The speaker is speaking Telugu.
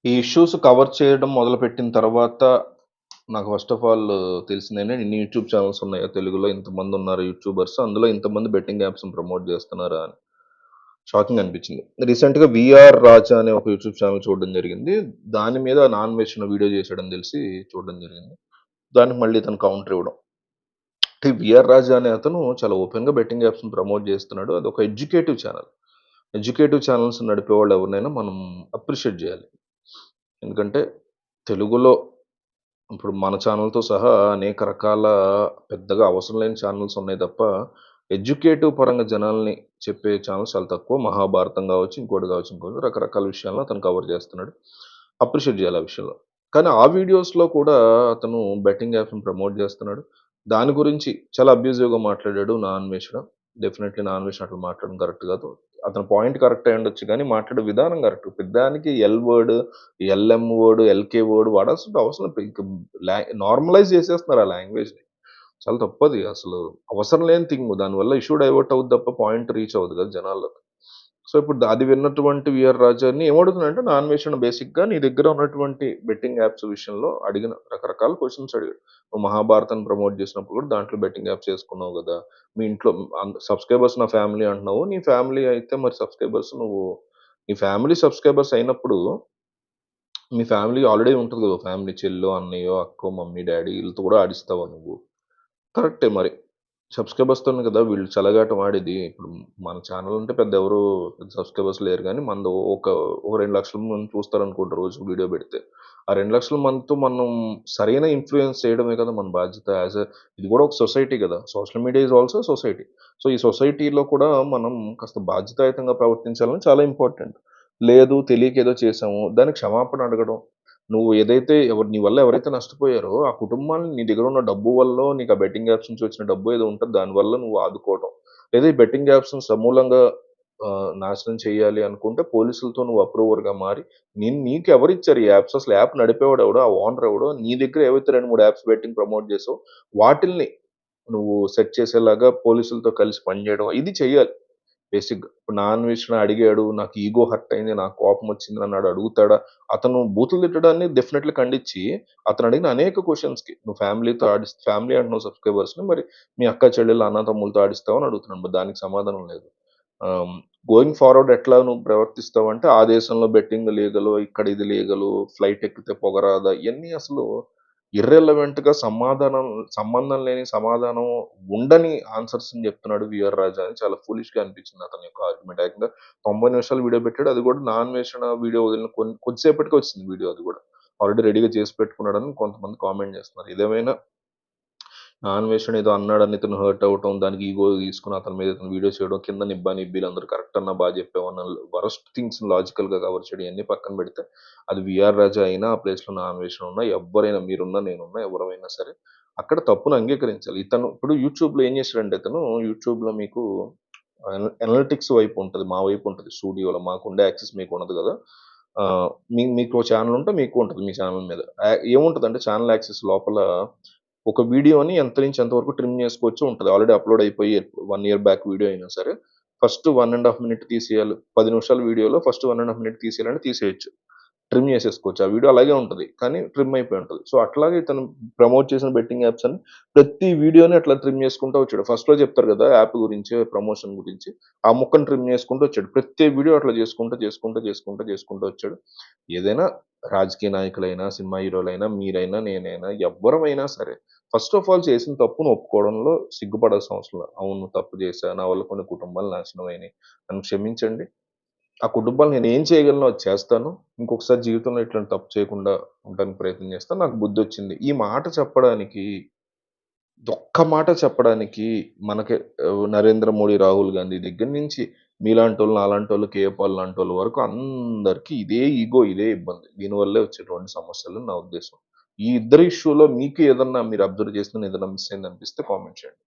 ఈ ఇష్యూస్ కవర్ చేయడం మొదలుపెట్టిన తర్వాత నాకు ఫస్ట్ ఆఫ్ ఆల్ తెలిసిందేంటంటే ఇన్ని యూట్యూబ్ ఛానెల్స్ ఉన్నాయా తెలుగులో ఇంతమందున్నారు యూట్యూబర్స్. అందులో ఇంతమంది బెట్టింగ్ యాప్స్‌ని ప్రమోట్ జేస్తున్నారా అని. షాకింగ్ అనిపించింది. రీసెంట్‌గా 'వీఆర్ రాజా' అనే ఒక యూట్యూబ్ ఛానెల్ చూడడం జరిగింది. దాని మీద నాన్ వెజ్ వీడియో చేసాడని తెలిసి చూడడం జరిగింది. దానికి మళ్ళీ ఇతను కౌంటర్ ఇవ్వడం. అంటే 'వీఆర్ రాజా' అనే అతను చాలా ఓపెన్‌గా బెట్టింగ్ యాప్స్‌ని ప్రమోట్ చేస్తున్నాడు. అదొక ఎడ్యుకేటివ్ ఛానెల్. ఎడ్యుకేటివ్ ఛానెల్స్ నడిపేవాళ్ళు ఎవరినైనా మనం అప్రిషియేట్ జేయాలి. ఎందుకంటే తెలుగులో ఇప్పుడు మన ఛానెల్‌తో సహా అనేక రకాల పెద్దగా అవసరం లేని ఛానెల్స్ ఉన్నాయి తప్ప, ఎడ్యుకేటివ్ పరంగా జనాల్ని చెప్పే ఛానెల్స్ చాలా తక్కువ. 'మహాభారతం' గావచ్చు, ఇంకోటి గావచ్చు, ఇంకోటి రకరకాల విషయాలను అతను కవర్ చేస్తున్నాడు. అప్రిషియేట్ చేయాలి ఆ విషయంలో. కానీ ఆ వీడియోస్‌లో కూడా అతను బెట్టింగ్ యాప్స్‌ని ప్రమోట్ చేస్తున్నాడు. దాని గురించి చాలా అబ్యూజివ్‌గా మాట్లాడాడు నా అన్వేషణ. డెఫినైట్‌లీ నా అన్వేషణ అట్లా మాట్లాడడం కరెక్ట్ కాదు. అతని పాయింట్ కరెక్టే అయ్యుండొచ్చు గానీ, మాట్లాడే విధానం కరెక్ట్. ప్రతిదానికి L word, LM word, LK word వాడాల్సిన అవసరం ఇంక నార్మలైజ్ చేసేస్తున్నారు ఆ లాంగ్వేజ్‌ని. చాలా తప్పది అసలు. అవసరం లేని థింగ్. దానివల్ల ఇష్యూ డైవర్ట్ అవుద్ది తప్ప పాయింట్ రీచ్ అవ్వదు కదా జనాల్లోకి. సో, ఇప్పుడు అది విన్నటువంటి 'వీఆర్ రాజా'ని ఏమడుగుతున్నాడంటే నా అన్వేషణ బేసిక్‌గా నీ దగ్గర ఉన్నటువంటి బెట్టింగ్ యాప్స్ విషయంలో అడిగిన రకరకాల క్వెషన్స్ అడిగాడు. నువ్వు 'మహాభారతాన్ని' ప్రమోట్ చేసినప్పుడు కూడా దాంట్లో బెట్టింగ్ యాప్స్ చేసుకున్నావు గదా! మీ ఇంట్లో సబ్‌స్క్రైబర్స్ నా ఫ్యామిలీ అంటున్నావు. నీ ఫ్యామిలీ అయితే మరి సబ్‌స్క్రైబర్స్ నువ్వు నీ ఫ్యామిలీ సబ్‌స్క్రైబర్స్ అయినప్పుడు మీ ఫ్యామిలీ ఆల్రెడీ ఉంటది గదా! ఫ్యామిలీ చెల్లో, అన్నయ్యో, అక్కో, మమ్మీ, డ్యాడీ ఈళ్ళతో కూడా ఆడిస్తావా నువ్వు? కరెక్టే మరి. సబ్‌స్క్రైబర్స్‌తోనే కదా వీళ్ళు చెలగాటం ఆడేది. ఇప్పుడు మన ఛానెల్ అంటే పెద్ద ఎవరు సబ్‌స్క్రైబర్స్ లేరు గానీ, మనది ఒక 2,00,000 మంది చూస్తారనుకుంటా రోజు వీడియో పెడితే. ఆ 2,00,000 మందితో మనం సరైన ఇన్‌ఫ్లూయెన్స్ చేయడమే కదా మన బాధ్యత. ఇది కూడా ఒక సొసైటీ గదా! Social media is also society. So, ఈ సొసైటీలో కూడా మనం కాస్త బాధ్యతాయుతంగా ప్రవర్తించాలని చాలా ఇంపార్టెంట్. లేదు తెలియక ఏదో చేశాము. దానికి క్షమాపణ అడగడం. నువ్వు ఏదైతే నీ వల్ల ఎవరైతే నష్టపోయారో, ఆ కుటుంబాన్ని నీ దగ్గరున్న డబ్బు వల్లో, నీకు ఆ బెట్టింగ్ యాప్స్ నుంచి వచ్చిన డబ్బో ఏదో ఉంటది. దానివల్ల నువ్వు ఆదుకోవటం. లేదా ఈ బెట్టింగ్ యాప్స్‌ని సమూలంగా నాశనం చేయాలి అనుకుంటే పోలీసులతో నువ్వు అప్రూవర్‌గా మారి, నీకెవరిచ్చారు ఈ యాప్స్? అసలు యాప్ నడిపేవాడు ఎవడో? ఆ ఓనర్ ఎవడో? నీ దగ్గర ఏవైతే 2, 3 యాప్స్ బెట్టింగ్ ప్రమోట్ చేసావో, వాటిల్ని నువ్వు సెట్ చేసేలాగా పోలీసులతో కలిసి పనిచేయడం. ఇది చెయ్యాలి. బేసిక్‌గా. ఇప్పుడు నా అన్వేషణ అడిగాడు. నాకు ఇగో హర్ట్ అయింది. నాకు కోపమొచ్చింది అన్నాడు. అడుగుతాడా? అతను బూతులు తిట్టడాన్ని డెఫినైట్‌లీ ఖండించి, అతను అడిగిన అనేక క్వెషన్స్‌కి నువ్వు ఫ్యామిలీ అంటున్నావు సబ్‌స్క్రైబర్స్‌ని. మరి మీ అక్క, చెల్లెలు, అన్న, తమ్ములతో ఆడిస్తావా అని అడుగుతున్నాడు. మరి దానికి సమాధానం లేదు. ఆహ్, గోయింగ్ ఫార్వర్డ్ ఎట్లా నువ్వు ప్రవర్తిస్తావంటే, ఆ దేశంలో బెట్టింగ్ లీగలు, ఇక్కడ ఇది లీగలు, ఫ్లైట్ ఎక్కితే పొగరాదా? ఇయన్నీ అసలు ఇర్రెలవెంట్‌గా సంబంధం లేని సమాధానం ఉండని ఆన్సర్స్‌ని చెప్తున్నాడు 'వీఆర్ రాజా' అని చాలా ఫూలిష్‌గా అనిపించింది అతని యొక్క ఆర్గ్యుమెంట్. ఏకంగా 90 నిమిషాలు వీడియో పెట్టాడు. అది కూడా నా అన్వేషణ వీడియో వదిలిన కొద్దిసేపటికే వచ్చింది వీడియో అది కూడా. ఆల్రెడీ రెడీగా చేసి పెట్టుకున్నాడని కొంతమంది కామెంట్ చేస్తున్నారు. ఏదేమైనా నా అన్వేషణ ఏదో అన్నాడని ఇతను హర్ట్ అవ్వటం, దానికి ఈగో తీసుకొని అతని మీద ఇతను వీడియో చేయడం, కింద నిబ్బా నిబ్బీలందరూ కరెక్ట్ అన్నా చెప్పావు అన్న వరస్ట్ థింగ్స్ లాజికల్‌గా కవర్ చేయడం ఇయన్నీ పక్కన పెడితే, అది 'వీఆర్ రాజా' అయినా, ఆ ప్లేస్‌లో నా అన్వేషణ ఉన్నా, ఎవ్వరైనా మీరున్నా, నేనున్నా ఎవరమైనా సరే, అక్కడ తప్పును అంగీకరించాలి. ఇతను ఇప్పుడు యూట్యూబ్‌లో ఏం చేసాడంటే ఇతను, యూట్యూబ్‌లో మీకు అనలిటిక్స్ వైపు ఉంటది. మా వైపు ఉంటది స్టూడియోలో. మాకుండే యాక్సెస్ మీకుండదు గదా! మీకో ఛానెల్ ఉంటే మీకు ఉంటది మీ ఛానెల్ మీద. ఏముంటదంటే ఛానెల్ యాక్సెస్ లోపల ఒక వీడియోని ఎంత నుంచి ఎంత వరకు ట్రిమ్ చేసుకోవచ్చో ఉంటది. ఆల్రెడీ అప్‌లోడ్ అయిపోయి 1 ఇయర్ బ్యాక్ వీడియో అయినా సరే, ఫస్ట్ 1 ½ మినిట్ తీసేయాలి. 10 నిమిషాల వీడియోలో ఫస్ట్ 1 ½ మినిట్ తీసేయాలంటే తీసేయొచ్చు. ట్రిమ్ చేసేసుకోవచ్చు. ఆ వీడియో అలాగే ఉంటది. కానీ ట్రిమ్ అయిపోయి ఉంటది. సో, అట్లాగే ఇతను ప్రమోట్ చేసిన బెట్టింగ్ యాప్స్ అని ప్రతి వీడియోని అట్లా ట్రిమ్ చేసుకుంటా వచ్చాడు. ఫస్ట్‌లో చెప్తారు గదా! యాప్ గురించి, ప్రమోషన్ గురించి. ఆ ముక్కని ట్రిమ్ చేసుకుంటూ వచ్చాడు. ప్రతి వీడియో అట్లా చేసుకుంటూ వచ్చాడు. ఏదైనా రాజకీయ నాయకులైనా, సినిమా హీరోలైనా, మీరైనా, నేనైనా ఎవ్వరమైనా సరే ఫస్ట్ ఆఫ్ ఆల్ చేసిన తప్పును ఒప్పుకోవడంలో సిగ్గుపడాల్సిన అవసరం లేదు. అవును తప్పు చేశా. నా వల్ల కొన్ని కుటుంబాలు నాశనమైనాయి. నన్ను క్షమించండి. ఆ కుటుంబాలు నేనేం చేయగలనో అది చేస్తాను. ఇంకొకసారి జీవితంలో ఇట్లాంటి తప్పు చేయకుండా ఉండడానికి ప్రయత్నం చేస్తాను. నాకు బుద్ధొచ్చింది. ఈ మాట చెప్పడానికి ఒక్క మాట చెప్పడానికి మనకి 'నరేంద్ర మోడీ', 'రాహుల్ గాంధీ' దగ్గర నుంచి మీలాంటోళ్ళు, నాలాంటోళ్ళు, కేఏ పాల్ లాంటోళ్ళ వరకు అందరికి ఇదే ఇగో, ఇదే ఇబ్బంది. దీనివల్లే వచ్చేటువంటి సమస్యలని నా ఉద్దేశం. ఈ ఇద్దరి ఇష్యూలో మీకు ఏదన్నా మీరు అబ్జర్వ్ చేసింది ఏదన్నా మిస్ అయిందనిపిస్తే కామెంట్ చేయండి.